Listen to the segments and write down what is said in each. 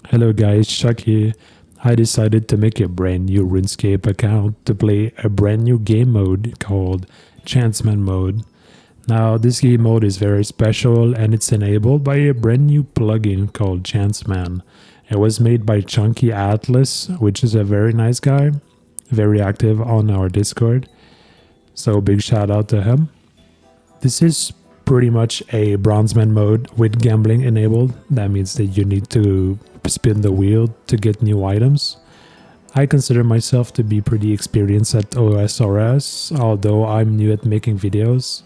Hello guys, Shuk here. I decided to make a brand new RuneScape account to play a brand new game mode called ChanceMan Mode. Now this game mode is very special and it's enabled by a brand new plugin called ChanceMan. It was made by Chunky Atlas, which is a very nice guy, very active on our Discord. So big shout out to him. This is pretty much a bronzeman mode with gambling enabled. That means that you need to spin the wheel to get new items. I consider myself to be pretty experienced at OSRS, although I'm new at making videos.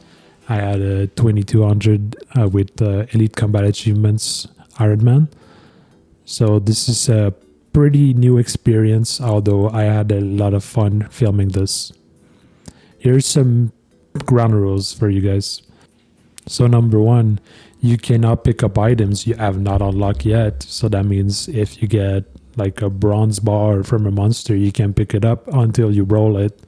I had a 2200 with Elite Combat Achievements Iron Man. So this is a pretty new experience, although I had a lot of fun filming this. Here's some ground rules for you guys. So number one, you cannot pick up items you have not unlocked yet. So that means if you get like a bronze bar from a monster, you can pick it up until you roll it.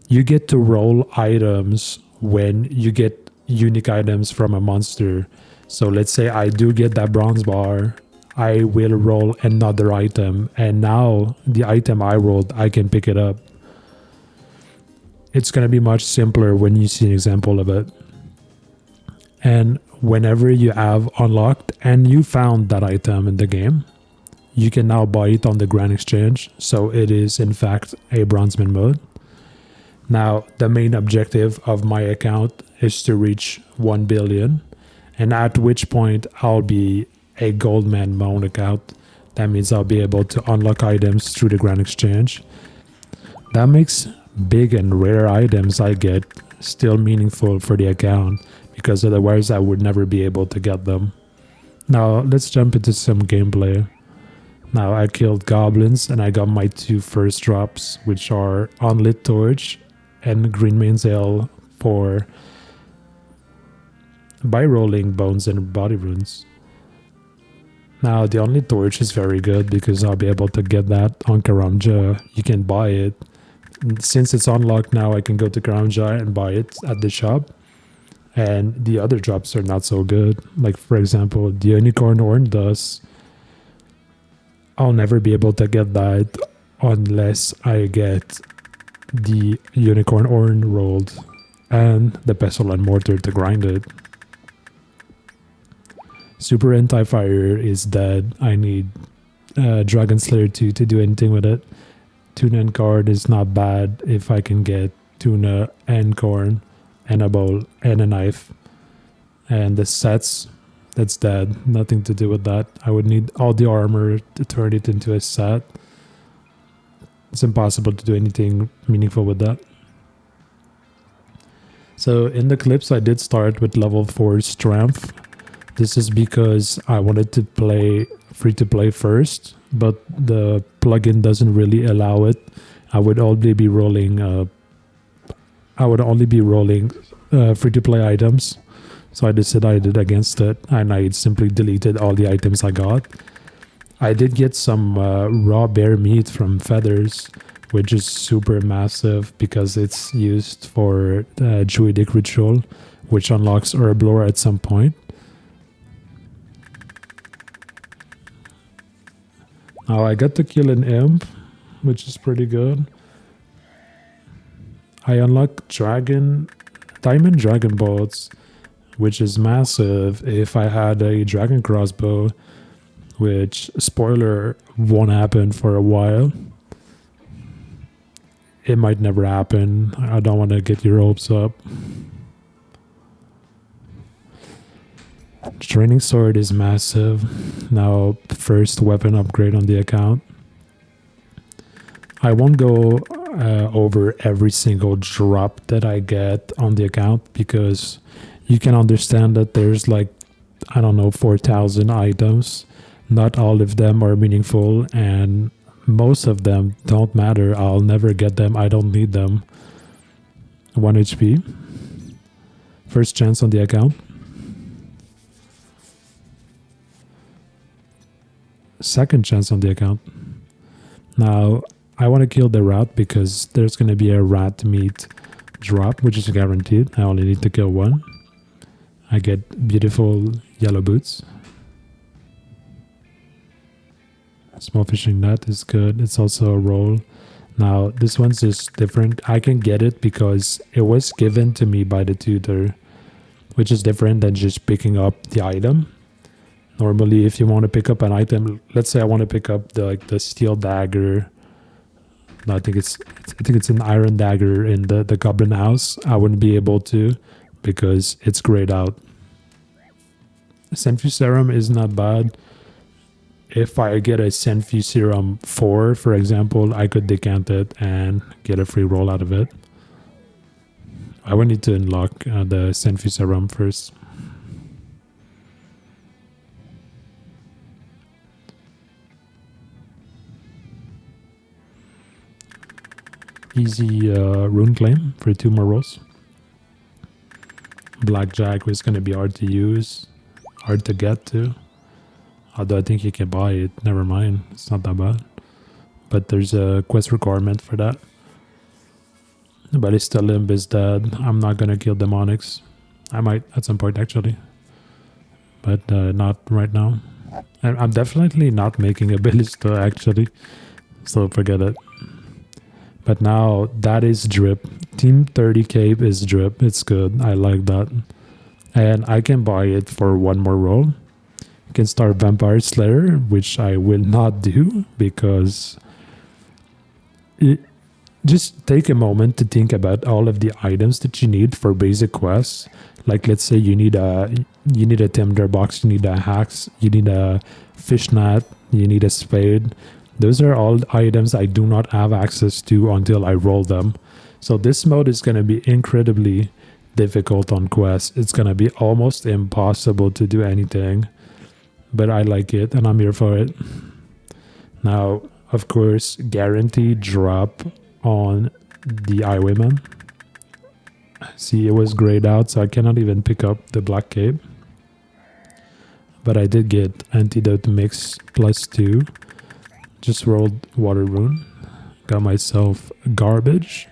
You get to roll items when you get unique items from a monster. So let's say I do get that bronze bar, I will roll another item, and now the item I rolled, I can pick it up. It's going to be much simpler when you see an example of it. And whenever you have unlocked and you found that item in the game, you can now buy it on the Grand Exchange. So it is in fact a bronzeman mode. Now the main objective of my account is to reach 1 billion, and at which point I'll be a goldman mode account. That means I'll be able to unlock items through the Grand Exchange. That makes big and rare items I get still meaningful for the account, because otherwise I would never be able to get them. Now let's jump into some gameplay. Now I killed goblins and I got my two first drops, which are Unlit Torch and Green Man's Ale for by rolling bones and body runes. Now the Unlit Torch is very good because I'll be able to get that on Karamja. You can buy it. Since it's unlocked now, I can go to Karamja and buy it at the shop. And the other drops are not so good. Like for example, the unicorn horn dust. I'll never be able to get that unless I get the unicorn horn rolled and the pestle and mortar to grind it. Super anti-fire is dead. I need Dragon Slayer 2 to do anything with it. Tuna and card is not bad if I can get tuna and corn and a bowl and a knife. And the sets, that's dead. Nothing to do with that. I would need all the armor to turn it into a set. It's impossible to do anything meaningful with that. So in the clips I did start with level 4 strength. This is because I wanted to free to play first, but the plugin doesn't really allow it. I would only be rolling free to play items. So I decided against it and I simply deleted all the items I got. I did get some raw bear meat from Feathers, which is super massive because it's used for Druidic ritual, which unlocks Herblore at some point. Now I got to kill an imp, which is pretty good. I unlocked diamond dragon bolts, which is massive if I had a dragon crossbow, which, spoiler, won't happen for a while. It might never happen. I don't want to get your hopes up. Training sword is massive. Now, first weapon upgrade on the account. I won't go over every single drop that I get on the account because you can understand that there's like, I don't know, 4,000 items. Not all of them are meaningful and most of them don't matter. I'll never get them. I don't need them. 1 HP. First chance on the account. Second chance on the account. Now I want to kill the rat because there's going to be a rat meat drop, which is guaranteed. I only need to kill one. I get beautiful yellow boots. Small fishing net is good. It's also a roll. Now, this one's just different. I can get it because it was given to me by the tutor, which is different than just picking up the item. Normally, if you want to pick up an item, let's say I want to pick up the steel dagger. No, I think it's an iron dagger in the goblin house. I wouldn't be able to because it's grayed out. Senfu serum is not bad. If I get a Senfu serum 4, for example, I could decant it and get a free roll out of it. I would need to unlock the Senfu serum first. Easy rune claim for 2 more rolls. Blackjack was going to be hard to use, hard to get to. Although I think you can buy it. Never mind, it's not that bad. But there's a quest requirement for that. But it's still limb is dead. I'm not going to kill demonics. I might at some point actually. But not right now. And I'm definitely not making a ballista actually. So forget it. But now that is drip. Team 30 cape is drip. It's good. I like that. And I can buy it for 1 more roll. You can start Vampire Slayer, which I will not do because just take a moment to think about all of the items that you need for basic quests. Like let's say you need a tinderbox, you need a axe, you need a fishnet, you need a spade. Those are all items I do not have access to until I roll them. So this mode is going to be incredibly difficult on quests. It's going to be almost impossible to do anything. But I like it and I'm here for it. Now, of course, guaranteed drop on the Highwayman. See, it was grayed out, so I cannot even pick up the black cape. But I did get antidote mix +2. Just rolled water rune. Got myself garbage.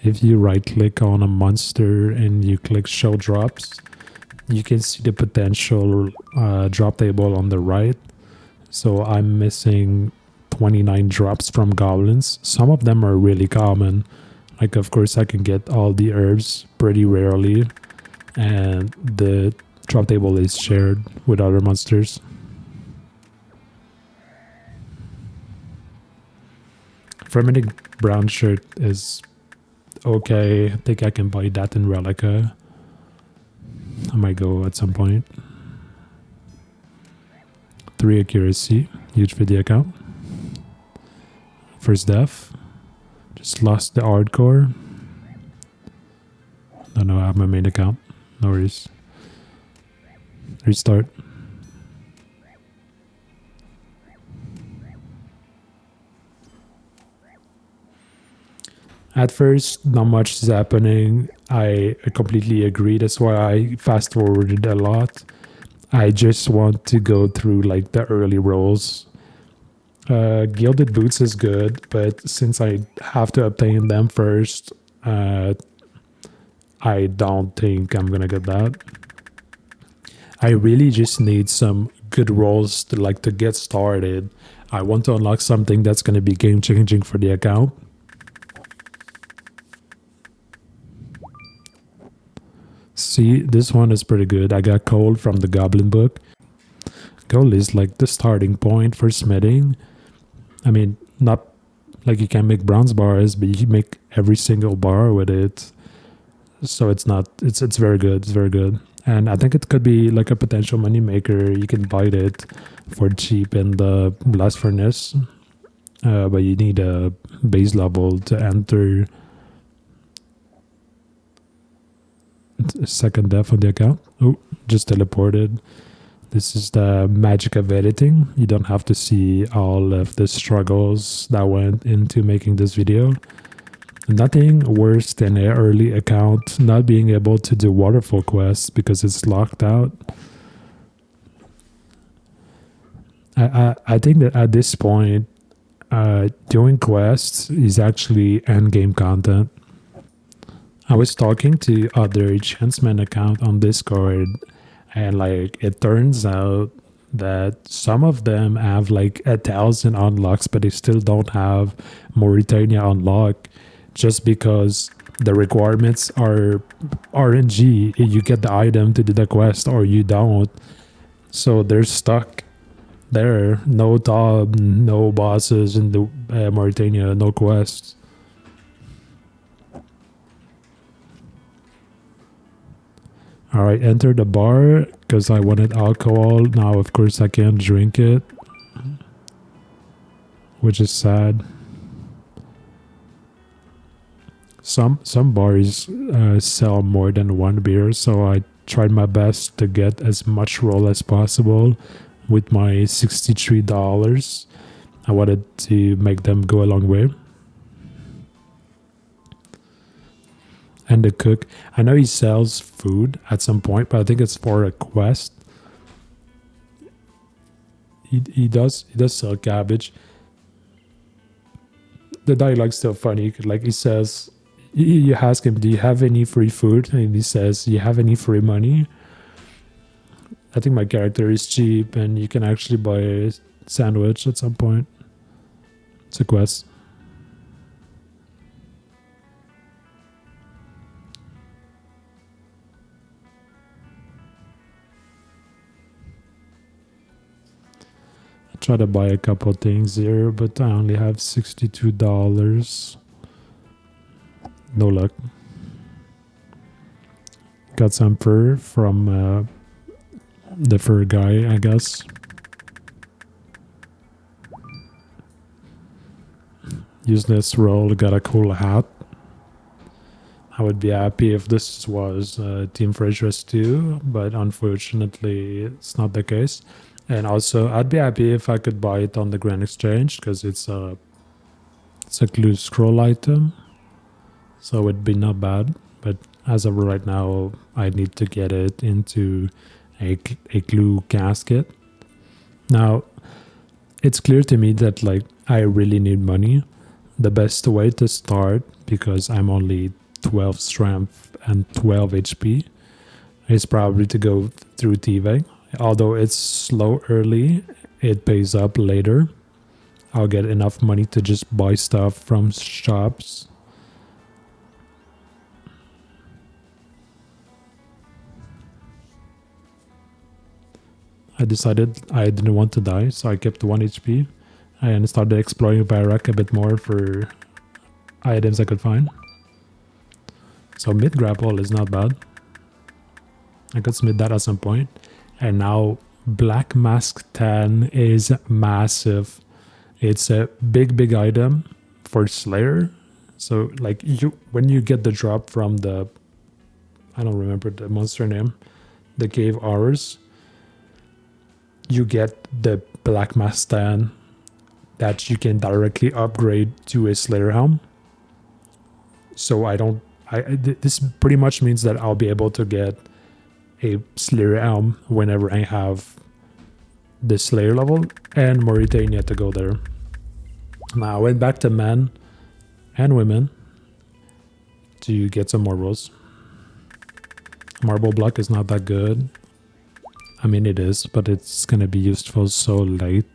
If you right click on a monster and you click show drops, you can see the potential drop table on the right. So I'm missing 29 drops from goblins. Some of them are really common. Like of course I can get all the herbs pretty rarely. And the drop table is shared with other monsters. Fermenting brown shirt is okay. I think I can buy that in Relica. I might go at some point. 3 accuracy, huge for the account. First death. Just lost the hardcore. Don't know, I have my main account. No worries. Restart. At first, not much is happening. I completely agree. That's why I fast forwarded a lot. I just want to go through like the early rolls. Gilded boots is good, but since I have to obtain them first, I don't think I'm gonna get that. I really just need some good rolls to get started. I want to unlock something that's gonna be game changing for the account. See, this one is pretty good. I got gold from the Goblin book. Gold is like the starting point for smithing. I mean, not like you can make bronze bars, but you make every single bar with it. So it's very good. It's very good. And I think it could be like a potential money maker. You can buy it for cheap in the blast furnace. But you need a base level to enter. Second death on the account. Oh, just teleported. This is the magic of editing. You don't have to see all of the struggles that went into making this video. Nothing worse than an early account not being able to do waterfall quests because it's locked out. I think that at this point, doing quests is actually endgame content. I was talking to other ChanceMan account on Discord And like it turns out that some of them have like 1,000 unlocks, but they still don't have Mauritania unlock, just because the requirements are RNG. You get the item to do the quest or you don't. So they're stuck there. No top, no bosses in the Mauritania, no quests. All right, enter the bar because I wanted alcohol. Now, of course, I can't drink it, which is sad. Some bars sell more than one beer, so I tried my best to get as much roll as possible with my $63. I wanted to make them go a long way. And the cook, I know he sells food at some point, but I think it's for a quest. He does sell cabbage. The dialogue's still funny. Like he says, you ask him, "Do you have any free food?" And he says, "You have any free money?" I think my character is cheap, and you can actually buy a sandwich at some point. It's a quest. Try to buy a couple things here, but I only have $62. No luck. Got some fur from the fur guy, I guess. Useless roll, got a cool hat. I would be happy if this was Team Fortress 2, but unfortunately it's not the case. And also, I'd be happy if I could buy it on the Grand Exchange because it's a clue scroll item, so it'd be not bad. But as of right now, I need to get it into a clue casket. Now, it's clear to me that like I really need money. The best way to start, because I'm only 12 strength and 12 HP, is probably to go through TV. Although it's slow early, it pays up later. I'll get enough money to just buy stuff from shops. I decided I didn't want to die, so I kept 1 HP and started exploring Barak a bit more for items I could find. So mid grapple is not bad. I could submit that at some point. And now Black Mask 10 is massive. It's a big item for Slayer. So like when you get the drop from the, I don't remember the monster name, the Cave Horrors, you get the Black Mask 10 that you can directly upgrade to a Slayer helm. So this pretty much means that I'll be able to get a Slayer helm whenever I have the Slayer level and Mauritania to go there. Now I went back to men and women to get some more rolls. Marble block is not that good. I mean it is, but it's gonna be useful so late.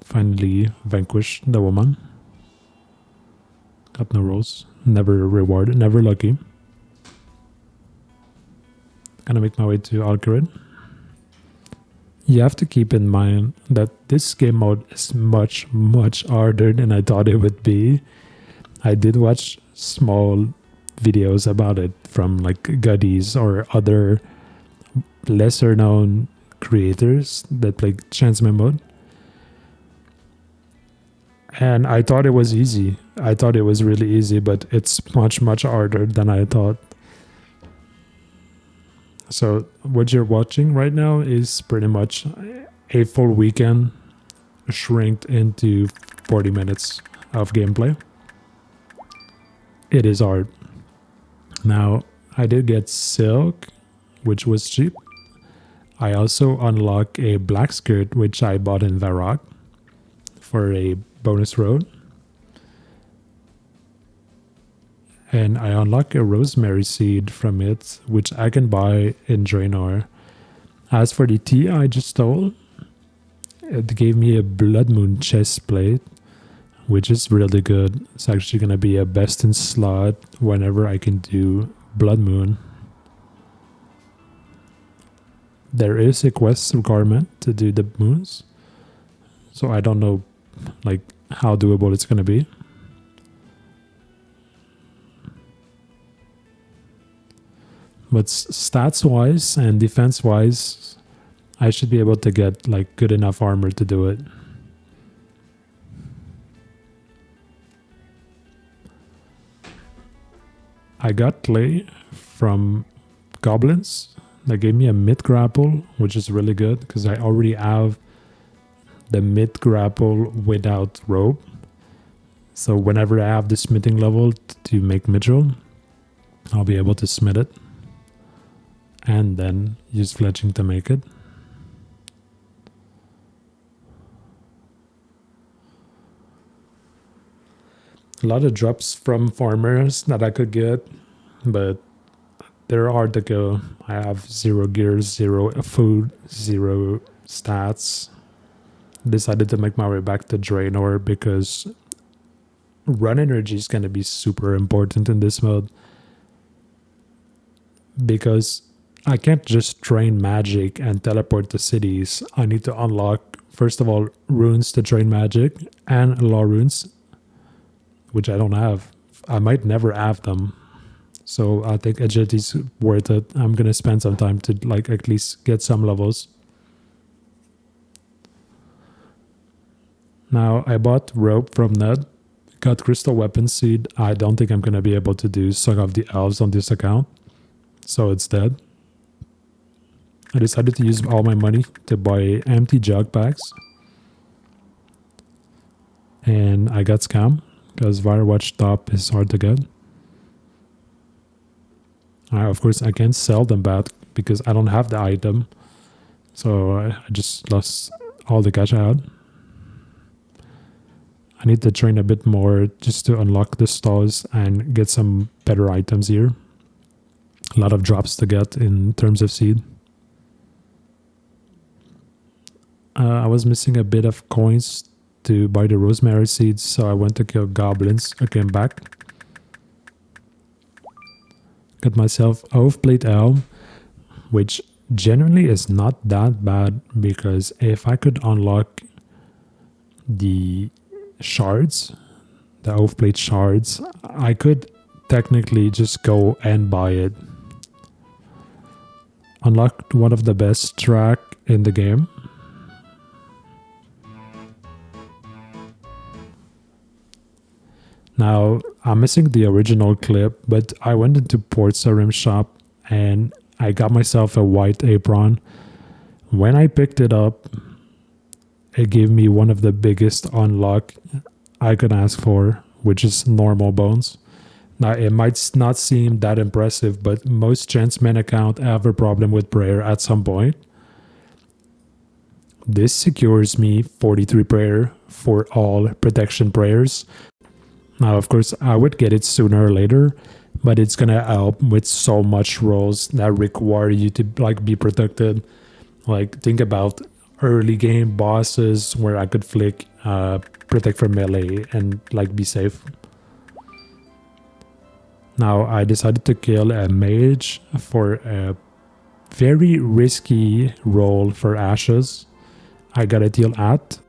Finally vanquished the woman. Got no rolls. Never rewarded. Never lucky. Gonna make my way to Alcarid. You have to keep in mind that this game mode is much harder than I thought it would be. I did watch small videos about it from like Gudis or other lesser known creators that play ChanceMan Mode. And I thought it was easy. I thought it was really easy, but it's much harder than I thought. So what you're watching right now is pretty much a full weekend shrinked into 40 minutes of gameplay. It is hard. Now, I did get Silk, which was cheap. I also unlocked a black skirt, which I bought in Varrock for a bonus road. and I unlock a rosemary seed from it, which I can buy in Draenor. As for the tea I just stole, it gave me a Blood Moon chest plate, which is really good. It's actually going to be a best in slot whenever I can do Blood Moon. There is a quest requirement to do the moons, so I don't know like how doable it's going to be. But stats wise and defense wise, I should be able to get like good enough armor to do it. I got clay from goblins. They gave me a mid grapple, which is really good because I already have the mid grapple without rope. So whenever I have the smithing level to make mithril, I'll be able to smith it and then use fletching to make it. A lot of drops from farmers that I could get, but they're hard to go. I have 0 gears, 0 food, 0 stats. Decided to make my way back to Draenor because run energy is going to be super important in this mode. Because I can't just train magic and teleport to cities. I need to unlock, first of all, runes to train magic and law runes, which I don't have. I might never have them. So I think agility is worth it. I'm going to spend some time to like at least get some levels. Now I bought rope from Ned, got crystal weapon seed. I don't think I'm going to be able to do Song of the Elves on this account, so it's dead. I decided to use all my money to buy empty jug packs, and I got scammed because Firewatch top is hard to get. Of course, I can't sell them back because I don't have the item, so I just lost all the cash I had. I need to train a bit more just to unlock the stalls and get some better items here. A lot of drops to get in terms of seed. I was missing a bit of coins to buy the rosemary seeds, so I went to kill goblins. I came back. Got myself Oathblade H.A.M, which genuinely is not that bad because if I could unlock the shards, the Oathblade shards, I could technically just go and buy it. Unlocked one of the best track in the game. Now, I'm missing the original clip, but I went into Port Sarim shop and I got myself a white apron. When I picked it up, it gave me one of the biggest unlock I could ask for, which is normal bones. Now, it might not seem that impressive, but most ChanceMan accounts have a problem with prayer at some point. This secures me 43 prayer for all protection prayers. Now, of course, I would get it sooner or later, but it's gonna help with so much rolls that require you to like be protected. Like, think about early game bosses where I could flick protect from melee and like be safe. Now, I decided to kill a mage for a very risky roll for ashes. I got a deal at,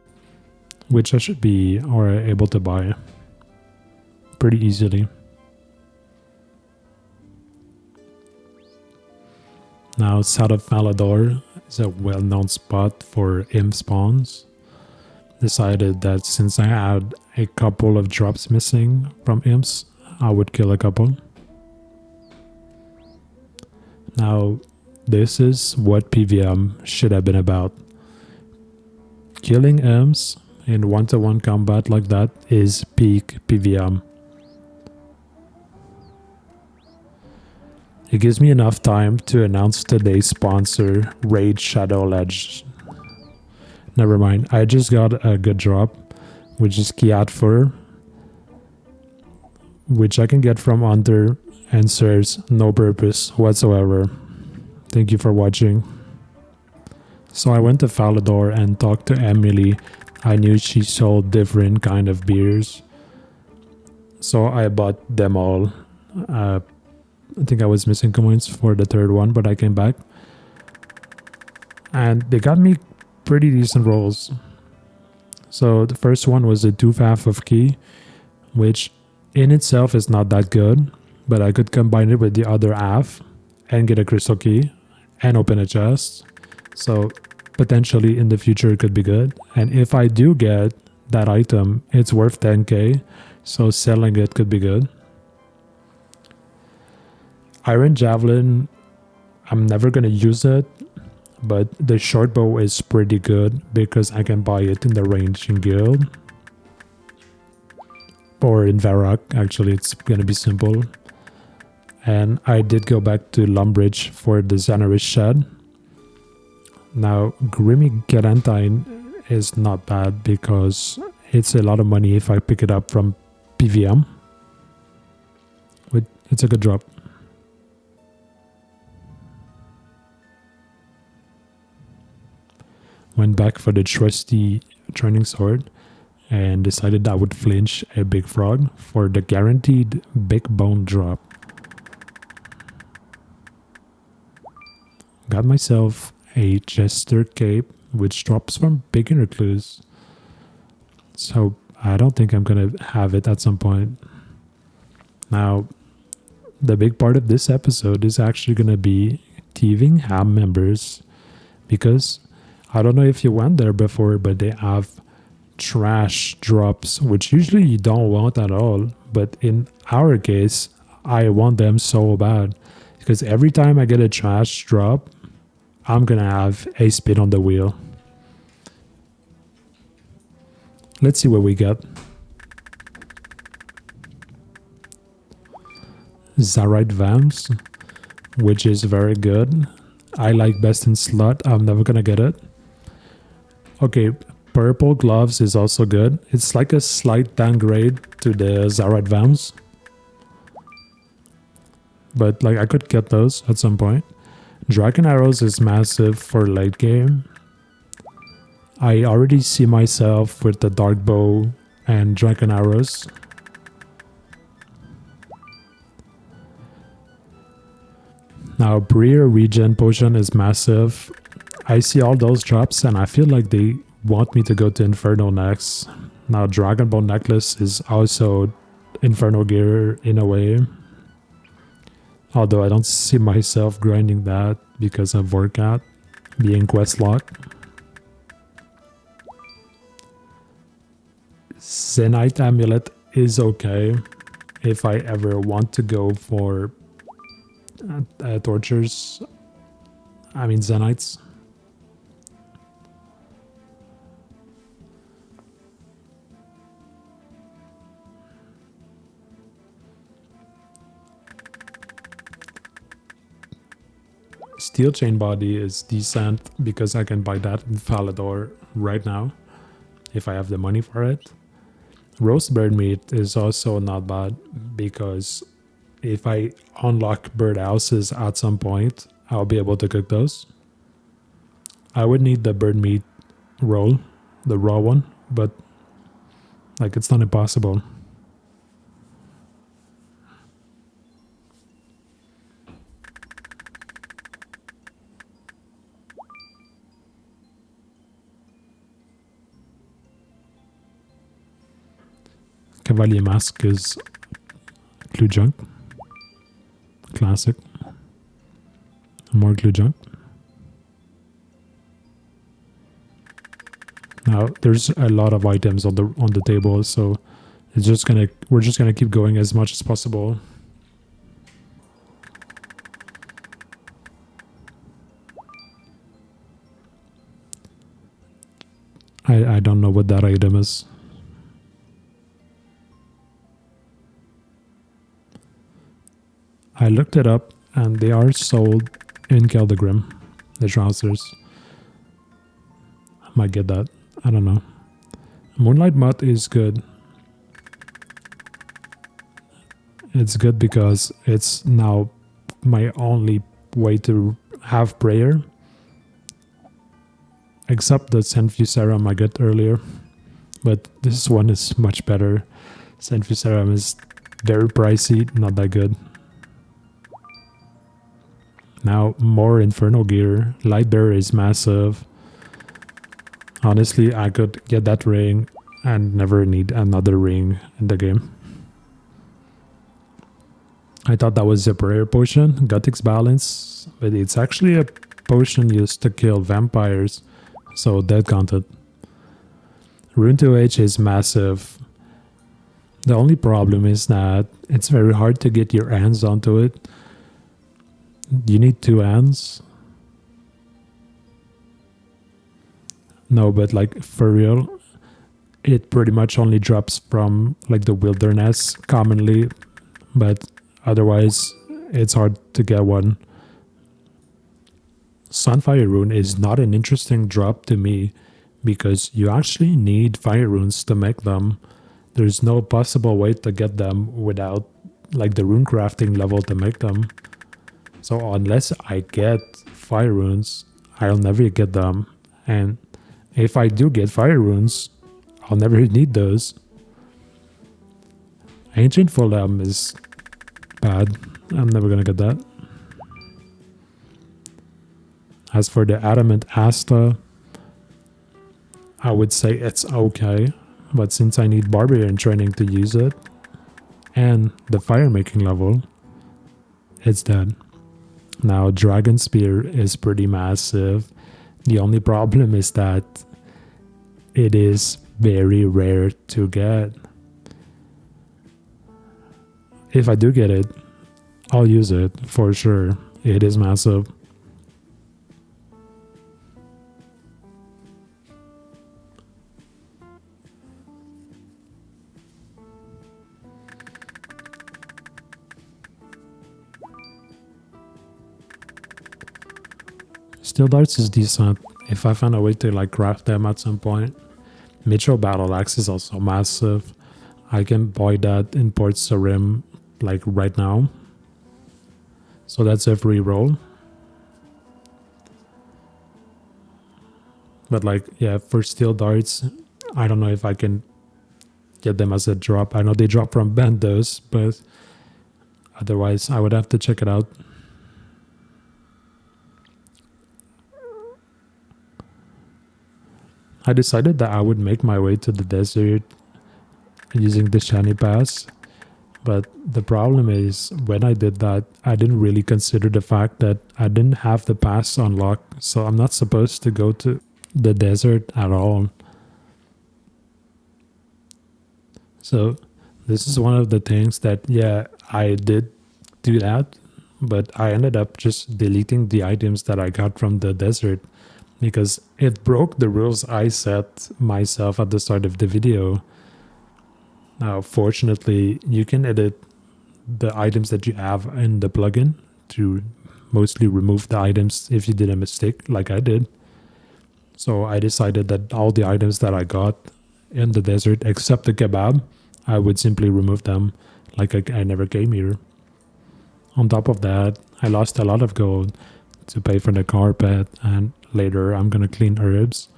which I should be able to buy pretty easily. Now, south of Falador is a well-known spot for imp spawns. Decided that since I had a couple of drops missing from imps, I would kill a couple. Now, this is what PVM should have been about. Killing imps in one-to-one combat like that is peak PVM. It gives me enough time to announce today's sponsor, Raid Shadow Ledge. Never mind, I just got a good drop, which is Kiat Fur. which I can get from under and serves no purpose whatsoever. Thank you for watching. So I went to Falador and talked to Emily. I knew she sold different kind of beers, so I bought them all. I think I was missing coins for the third one, but I came back. And they got me pretty decent rolls. So the first one was a 2-half of key, which in itself is not that good, but I could combine it with the other half and get a crystal key and open a chest. So potentially in the future it could be good. And if I do get that item, it's worth 10k, so selling it could be good. Iron Javelin, I'm never gonna use it, but the short bow is pretty good because I can buy it in the ranging guild. Or in Varrock, actually it's gonna be simple. And I did go back to Lumbridge for the Xanaris shed. Now, Grimy Garantine is not bad because it's a lot of money if I pick it up from PVM. But it's a good drop. Went back for the trusty Turning Sword and decided I would flinch a Big Frog for the guaranteed Big Bone drop. Got myself a Jester Cape, which drops from Beginner Clues. So I don't think I'm gonna have it at some point. Now, the big part of this episode is actually gonna be thieving H.A.M members, because I don't know if you went there before, but they have trash drops, which usually you don't want at all. But in our case, I want them so bad, because every time I get a trash drop, I'm gonna have a spin on the wheel. Let's see what we get. Zarite Vamps, which is very good. I like best in slot. I'm never gonna get it. Okay, Purple Gloves is also good. It's like a slight downgrade to the Zarite Vamps, but like I could get those at some point. Dragon Arrows is massive for late game. I already see myself with the Dark Bow and Dragon Arrows. Now, Breer Regen Potion is massive. I see all those drops and I feel like they want me to go to Inferno next. Now, Dragon Bone Necklace is also Inferno gear in a way. Although I don't see myself grinding that because of Vorkat being quest lock. Zenite Amulet is okay if I ever want to go for tortures. I mean Zenites. Steel Chain Body is decent because I can buy that in Falador right now if I have the money for it. Roast bird meat is also not bad because if I unlock birdhouses at some point, I'll be able to cook those. I would need the bird meat roll, the raw one, but like it's not impossible. Cavalier Mask is glue junk. Classic. More glue junk. Now there's a lot of items on the table, so we're just gonna keep going as much as possible. I don't know what that item is. I looked it up and they are sold in Keldegrim, the trousers. I might get that. I don't know. Moonlight Mutt is good. It's good because it's now my only way to have prayer, except the Senfu Serum I got earlier. But this one is much better. Senfu Serum is very pricey, not that good. Now more Inferno gear. Light Bearer is massive. Honestly, I could get that ring and never need another ring in the game. I thought that was a prayer potion, Gotic's Balance, but it's actually a potion used to kill vampires, so dead counted. Rune 2H is massive. The only problem is that it's very hard to get your hands onto it. You need 2 hands. No, but like for real, it pretty much only drops from like the wilderness commonly, but otherwise it's hard to get one. Sunfire Rune is not an interesting drop to me because you actually need fire runes to make them. There's no possible way to get them without like the rune crafting level to make them. So unless I get fire runes, I'll never get them. And if I do get fire runes, I'll never need those. Ancient Fulham is bad. I'm never gonna get that. As for the Adamant Asta, I would say it's okay. But since I need Barbarian training to use it, and the fire making level, it's dead. Now Dragon Spear is pretty massive. The only problem is that it is very rare to get. If I do get it, I'll use it for sure. It is massive. Steel darts is decent if I find a way to like craft them at some point. Mitchell Battle Axe is also massive. I can buy that in Port Sarim like right now. So that's a free roll. But like, yeah, for steel darts, I don't know if I can get them as a drop. I know they drop from Bandos, but otherwise I would have to check it out. I decided that I would make my way to the desert using the Shani Pass, but the problem is when I did that, I didn't really consider the fact that I didn't have the pass unlocked, so I'm not supposed to go to the desert at all. So this is one of the things that, yeah, I did do that, but I ended up just deleting the items that I got from the desert because it broke the rules I set myself at the start of the video. Now, fortunately, you can edit the items that you have in the plugin to mostly remove the items if you did a mistake, like I did. So I decided that all the items that I got in the desert, except the kebab, I would simply remove them like I never came here. On top of that, I lost a lot of gold to pay for the carpet, and later I'm gonna clean herbs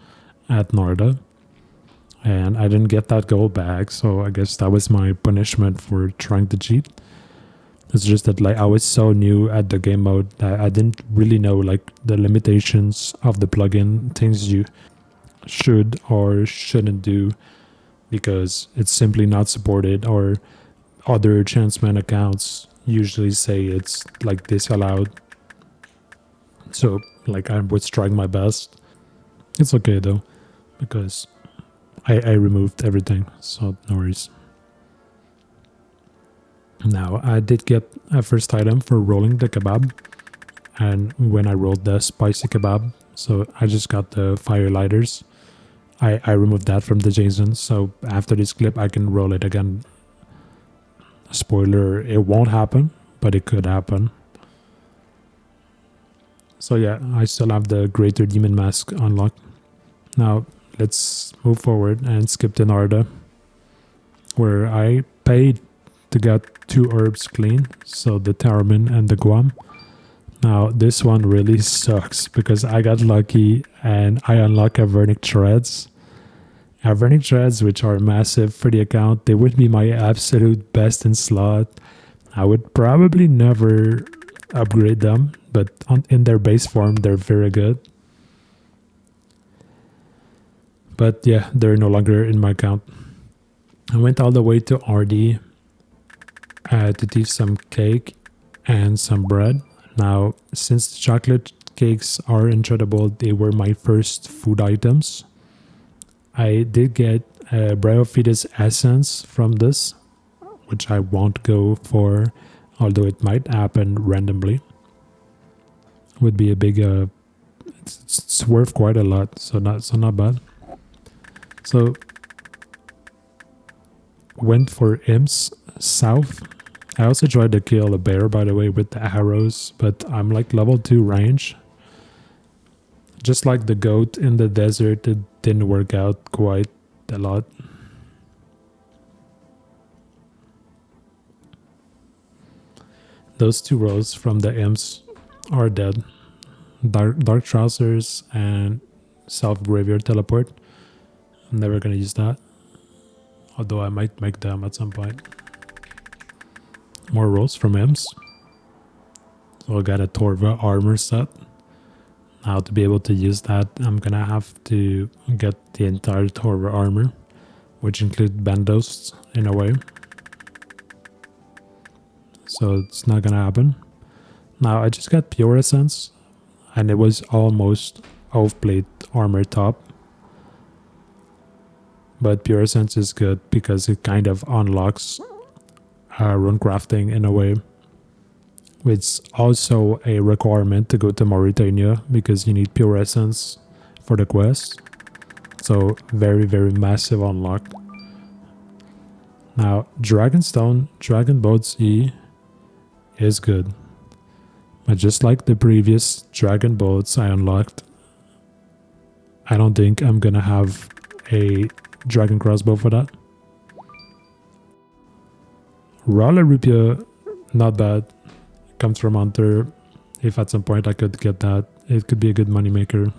at Narda. And I didn't get that gold back, so I guess that was my punishment for trying to cheat. It's just that like I was so new at the game mode that I didn't really know like the limitations of the plugin, things you should or shouldn't do because it's simply not supported, or other ChanceMan accounts usually say it's like disallowed. So like I was trying my best. It's okay though, because I removed everything, so no worries. Now I did get a first item for rolling the kebab, and when I rolled the spicy kebab, so I just got the fire lighters. I removed that from the JSON, so after this clip I can roll it again. Spoiler, it won't happen, but it could happen. So yeah, I still have the Greater Demon Mask unlocked. Now let's move forward and skip to Narda, where I paid to get 2 herbs clean, so the tarramin and the guam. Now this one really sucks because I got lucky and I unlock Avernic Threads. Avernic Threads, which are massive for the account, they would be my absolute best in slot. I would probably never upgrade them, but in their base form they're very good. But yeah, they're no longer in my account. I went all the way to Ardougne to thief some cake and some bread. Now, since the chocolate cakes are intradable, they were my first food items. I did get a Bryophytes essence from this, which I won't go for, although it might happen randomly. Would be a big, it's worth quite a lot, so not bad. So, went for imps south. I also tried to kill a bear, by the way, with the arrows, but I'm like level 2 range. Just like the goat in the desert, it didn't work out quite a lot. Those 2 rows from the imps are dead. Dark trousers and self graveyard teleport. I'm never gonna use that, although I might make them at some point. More rolls from imps. So I got a Torva armor set. Now to be able to use that, I'm gonna have to get the entire Torva armor, which include bandos in a way. So it's not gonna happen. Now I just got pure essence, and it was almost off-plate armor top. But pure essence is good because it kind of unlocks rune crafting in a way. It's also a requirement to go to Mauritania because you need pure essence for the quest. So very, very massive unlock. Now Dragonstone, Dragon Boats E is good. But just like the previous Dragon Boats I unlocked, I don't think I'm gonna have a Dragon Crossbow for that. Rala Rupia, not bad. Comes from Hunter. If at some point I could get that, it could be a good money maker.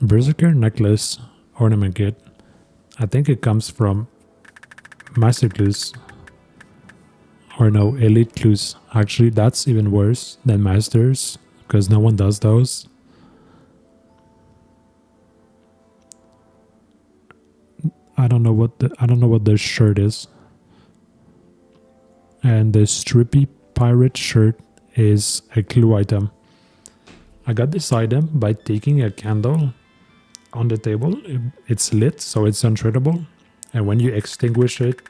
Berserker Necklace Ornament Kit. I think it comes from Master Clues. Or no, Elite Clues. Actually, that's even worse than Masters, because no one does those. I don't know what the shirt is. And the Strippy Pirate shirt is a clue item. I got this item by taking a candle on the table. It's lit, so it's untradable. And when you extinguish it,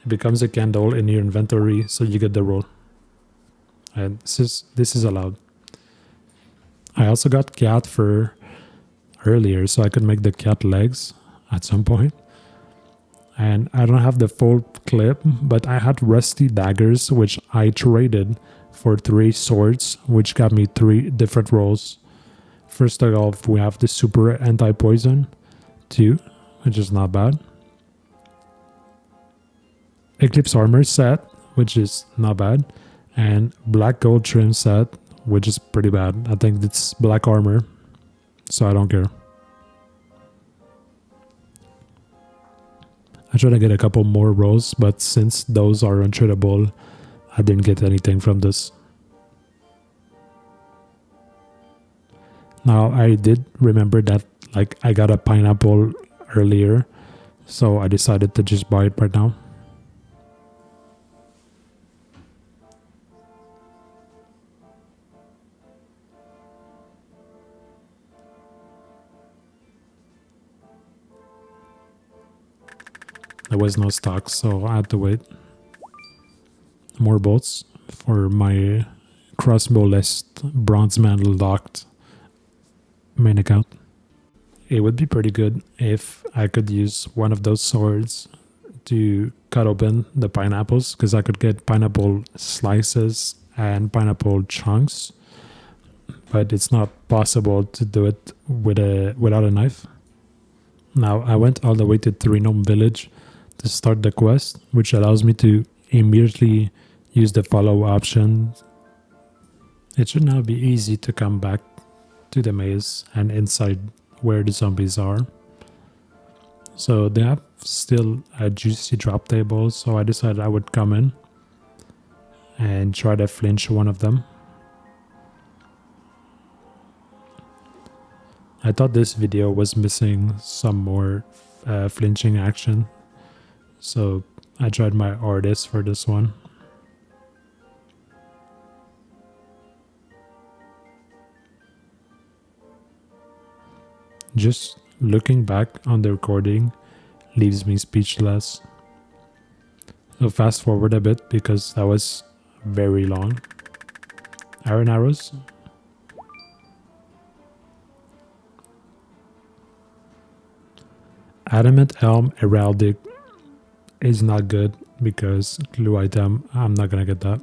it becomes a candle in your inventory, so you get the roll. And this is allowed. I also got cat fur earlier, so I could make the cat legs at some point. And I don't have the full clip, but I had rusty daggers, which I traded for 3 swords, which got me 3 different rolls. First of all, we have the super anti-poison 2, which is not bad. Eclipse armor set, which is not bad. And black gold trim set, which is pretty bad. I think it's black armor, so I don't care. I tried to get a couple more rolls, but since those are untradeable, I didn't get anything from this. Now, I did remember that like I got a pineapple earlier, so I decided to just buy it right now. There was no stock, so I had to wait. More bolts for my crossbow-less bronzeman locked main account. It would be pretty good if I could use one of those swords to cut open the pineapples, because I could get pineapple slices and pineapple chunks. but it's not possible to do it without a knife. Now I went all the way to Three Gnome Village to start the quest, which allows me to immediately use the follow option. It should now be easy to come back to the maze and inside where the zombies are. So they have still a juicy drop table, so I decided I would come in and try to flinch one of them. I thought this video was missing some more flinching action, so I tried my hardest for this one. Just looking back on the recording leaves me speechless. So fast forward a bit because that was very long. Iron arrows. Adamant Helm Heraldic is not good because clue item, I'm not gonna get that.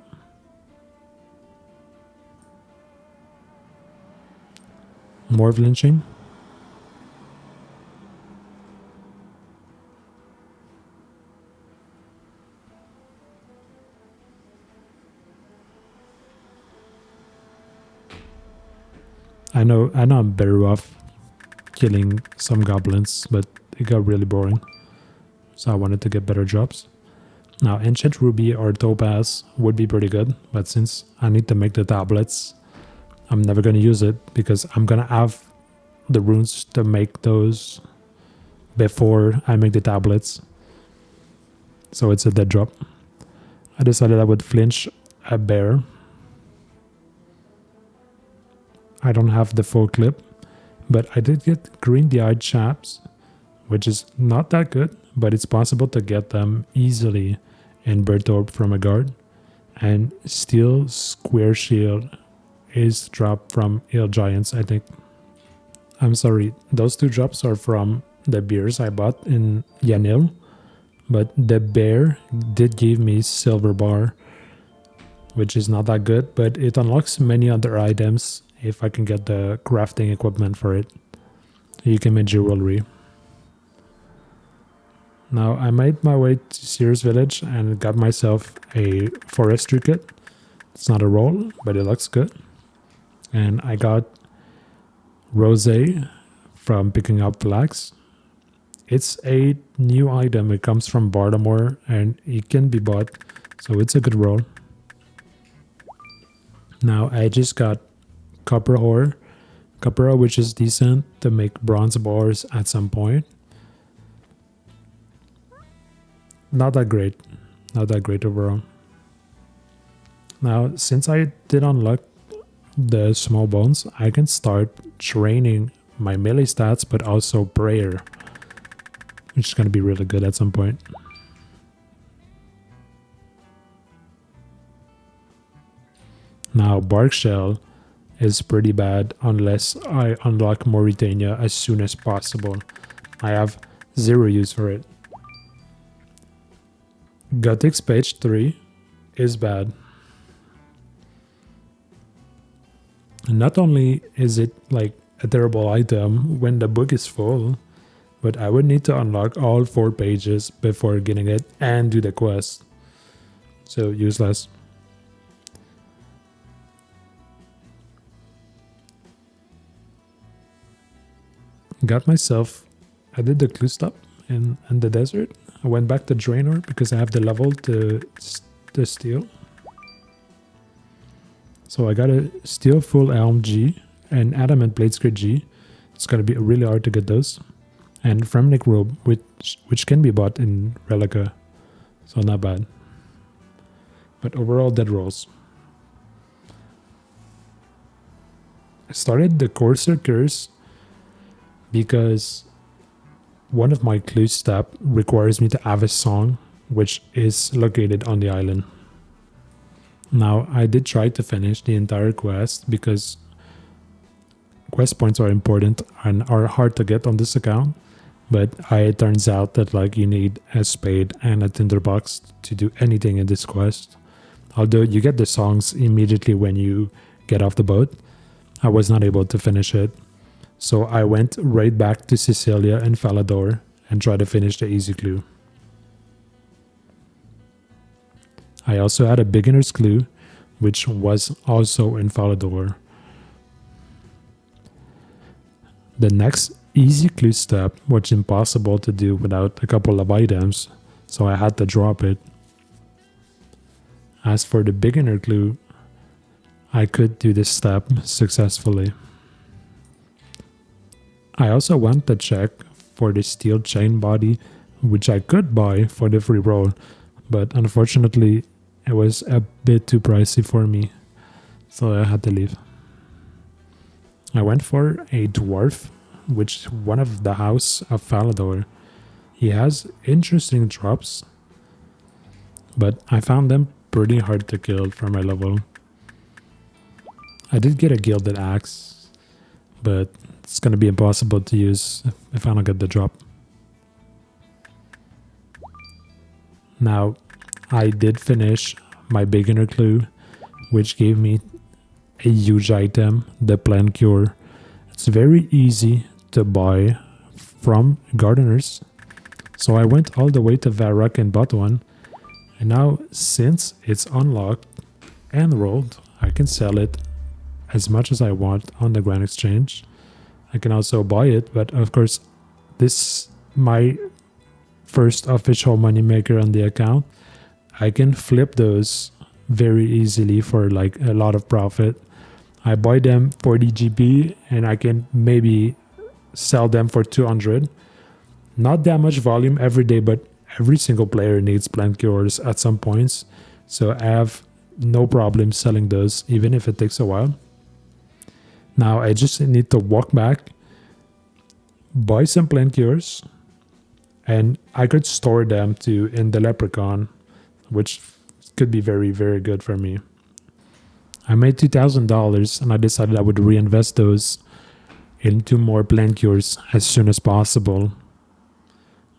More flinching. I know I'm better off killing some goblins, but it got really boring. So I wanted to get better jobs. Now Enchant Ruby or Topaz would be pretty good, but since I need to make the tablets, I'm never going to use it because I'm going to have the runes to make those before I make the tablets. So it's a dead drop. I decided I would flinch a bear. I don't have the full clip, but I did get green-eyed chaps, which is not that good, but it's possible to get them easily in Bird Orb from a guard. And Steel Square Shield is dropped from Hill Giants, I think. I'm sorry, those two drops are from the beers I bought in Yanil, but the bear did give me Silver Bar, which is not that good, but it unlocks many other items if I can get the crafting equipment for it. You can make jewelry. Now I made my way to Sears Village and got myself a forestry kit. It's not a roll, but it looks good. And I got Rosé from picking up flags. It's a new item. It comes from Baltimore and it can be bought, so it's a good roll. Now I just got copper ore, which is decent to make bronze bars at some point. Not that great overall. Now since I did unlock the small bones, I can start training my melee stats but also prayer, which is going to be really good at some point. Now Bark Shell is pretty bad unless I unlock Mauritania as soon as possible. I have zero use for it. Gothics page 3 is bad. And not only is it like a terrible item when the book is full, but I would need to unlock all 4 pages before getting it and do the quest. So useless. Got myself, I did the clue stop in the desert. I went back to Draenor because I have the level to steal. So I got a Steel Full Helm G and Adamant Bladescrate G. It's going to be really hard to get those. And Fremnic Robe, which can be bought in Relica. So not bad. But overall, dead rolls. I started the Courser Curse because one of my clue step requires me to have a song which is located on the island. Now I did try to finish the entire quest because quest points are important and are hard to get on this account, but it turns out that like you need a spade and a tinderbox to do anything in this quest. Although you get the songs immediately when you get off the boat, I was not able to finish it. So I went right back to Sicilia and Falador and tried to finish the easy clue. I also had a beginner's clue, which was also in Falador. The next easy clue step was impossible to do without a couple of items, so I had to drop it. As for the beginner clue, I could do this step successfully. I also went to check for the steel chain body, which I could buy for the free roll, but unfortunately it was a bit too pricey for me, so I had to leave. I went for a dwarf, which is one of the house of Falador. He has interesting drops, but I found them pretty hard to kill for my level. I did get a gilded axe, but it's gonna be impossible to use if I don't get the drop. Now, I did finish my beginner clue, which gave me a huge item, the plant cure. It's very easy to buy from gardeners, so I went all the way to Varrock and bought one, and now since it's unlocked and rolled, I can sell it as much as I want on the Grand Exchange. I can also buy it, but of course this is my first official moneymaker on the account. I can flip those very easily for like a lot of profit. I buy them 40 GP and I can maybe sell them for 200. Not that much volume every day, but every single player needs plant cures at some points. So I have no problem selling those, even if it takes a while. Now I just need to walk back, buy some plant cures, and I could store them in the leprechaun, which could be very, very good for me. I made $2,000 and I decided I would reinvest those into more plant cures as soon as possible.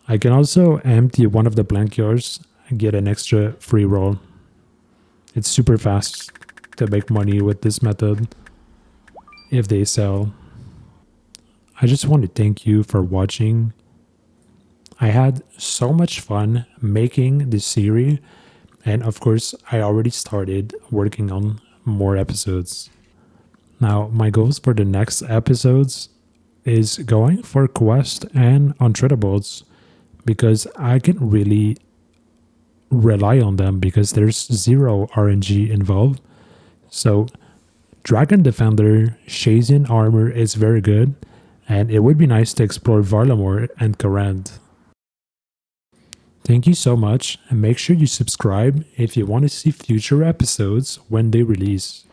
I can also empty one of the plant cures and get an extra free roll. It's super fast to make money with this method if they sell. I just want to thank you for watching. I had so much fun making this series, and of course I already started working on more episodes. Now my goals for the next episodes is going for quest and untradables, because I can really rely on them because there's zero RNG involved. So Dragon Defender Shazian armor is very good, and it would be nice to explore Varlamore and Karand. Thank you so much, and make sure you subscribe if you want to see future episodes when they release.